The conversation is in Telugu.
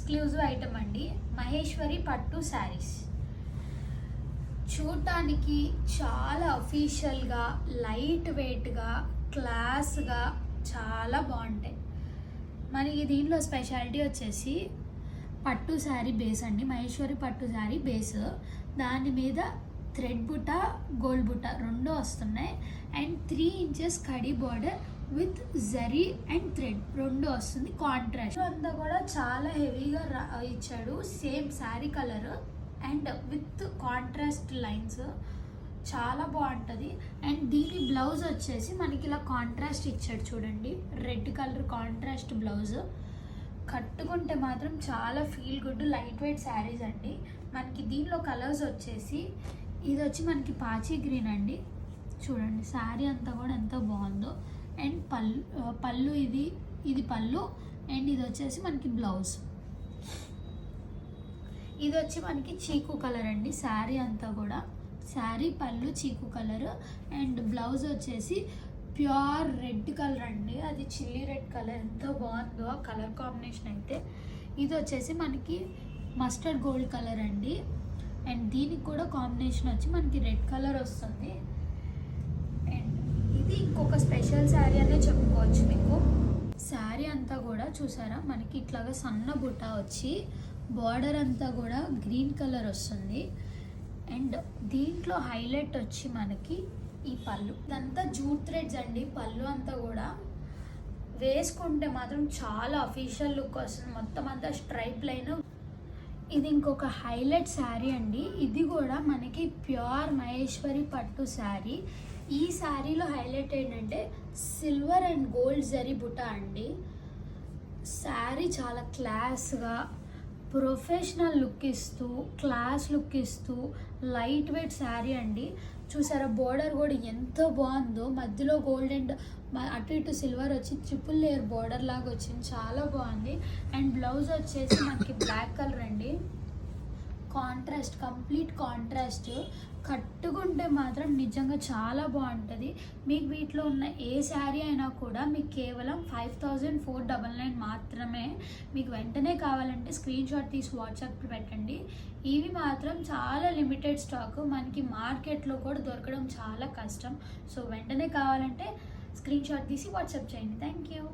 ఎక్స్క్లూజివ్ ఐటమ్ అండి, మహేశ్వరి పట్టు శారీస్. చూడటానికి చాలా అఫీషియల్గా, లైట్ వెయిట్గా, క్లాస్గా చాలా బాగుంటాయి. మనకి దీంట్లో స్పెషాలిటీ వచ్చేసి పట్టు శారీ బేస్ అండి, మహేశ్వరి పట్టు శారీ బేస్. దాని మీద థ్రెడ్ బుట్ట, గోల్డ్ బుట్ట రెండు వస్తున్నాయి. And 3 inches khadi border with zari and thread రెండు వస్తుంది. కాంట్రాస్ట్ అంతా కూడా చాలా హెవీగా ఇచ్చాడు, same sari colour and with contrast lines, చాలా బాగుంటుంది. అండ్ దీని బ్లౌజ్ వచ్చేసి మనకి ఇలా కాంట్రాస్ట్ ఇచ్చాడు చూడండి, రెడ్ కలర్ కాంట్రాస్ట్ బ్లౌజ్. కట్టుకుంటే మాత్రం చాలా feel good light weight saris అండి. మనకి దీనిలో కలర్స్ వచ్చేసి ఇది వచ్చి మనకి పాచి గ్రీన్ అండి, చూడండి శారీ అంతా కూడా ఎంత బాగుందో. అండ్ పళ్ళు ఇది పళ్ళు. అండ్ ఇది వచ్చేసి మనకి బ్లౌజ్. ఇది వచ్చి మనకి చీకు కలర్ అండి, శారీ అంతా కూడా శారీ పళ్ళు చీకు కలర్. అండ్ బ్లౌజ్ వచ్చేసి ప్యూర్ రెడ్ కలర్ అండి, అది చిల్లీ రెడ్ కలర్, ఎంత బాగుందో ఆ కలర్ కాంబినేషన్ అయితే. ఇది వచ్చేసి మనకి మస్టర్డ్ గోల్డ్ కలర్ అండి. అండ్ దీనికి కూడా కాంబినేషన్ వచ్చి మనకి రెడ్ కలర్ వస్తుంది. అండ్ ఇది ఇంకొక స్పెషల్ శారీ అనే చెప్పుకోవచ్చు. మీకు శారీ అంతా కూడా చూసారా, మనకి ఇట్లాగా సన్న బుట్ట వచ్చి బార్డర్ అంతా కూడా గ్రీన్ కలర్ వస్తుంది. అండ్ దీంట్లో హైలైట్ వచ్చి మనకి ఈ పళ్ళు, ఇదంతా జూట్ థ్రెడ్స్ అండి. పళ్ళు అంతా కూడా వేసుకుంటే మాత్రం చాలా అఫీషియల్ లుక్ వస్తుంది, మొత్తం అంతా స్ట్రైప్ లైన్. ఇది ఇంకొక హైలైట్ శారీ అండి, ఇది కూడా మనకి ప్యూర్ మహేశ్వరి పట్టు శారీ. ఈ శారీలో హైలైట్ ఏంటంటే సిల్వర్ అండ్ గోల్డ్ జరీ బుట్ట అండి. శారీ చాలా క్లాస్గా, ప్రొఫెషనల్ లుక్ ఇస్తూ, క్లాస్ లుక్ ఇస్తూ లైట్ వెయిట్ శారీ అండి. చూసారా బోర్డర్ కూడా ఎంత బాగుందో, మధ్యలో గోల్డ్ అండ్ అటు ఇటు సిల్వర్ వచ్చి ట్రిపుల్ లేయర్ బోర్డర్ లాగా వచ్చింది, చాలా బాగుంది. అండ్ బ్లౌజ్ వచ్చేసి మనకి బ్లాక్ కలర్ అండి, కాంట్రాస్ట్, కంప్లీట్ కాంట్రాస్ట్. కట్టుకుంటే మాత్రం నిజంగా చాలా బాగుంటుంది. మీకు వీటిలో ఉన్న ఏ శారీ అయినా కూడా మీకు కేవలం 5499 మాత్రమే. మీకు వెంటనే కావాలంటే స్క్రీన్ షాట్ తీసి వాట్సాప్ పెట్టండి. ఇవి మాత్రం చాలా లిమిటెడ్ స్టాక్, మనకి మార్కెట్లో కూడా దొరకడం చాలా కష్టం. సో వెంటనే కావాలంటే స్క్రీన్ షాట్ తీసి వాట్సాప్ చేయండి. Thank you.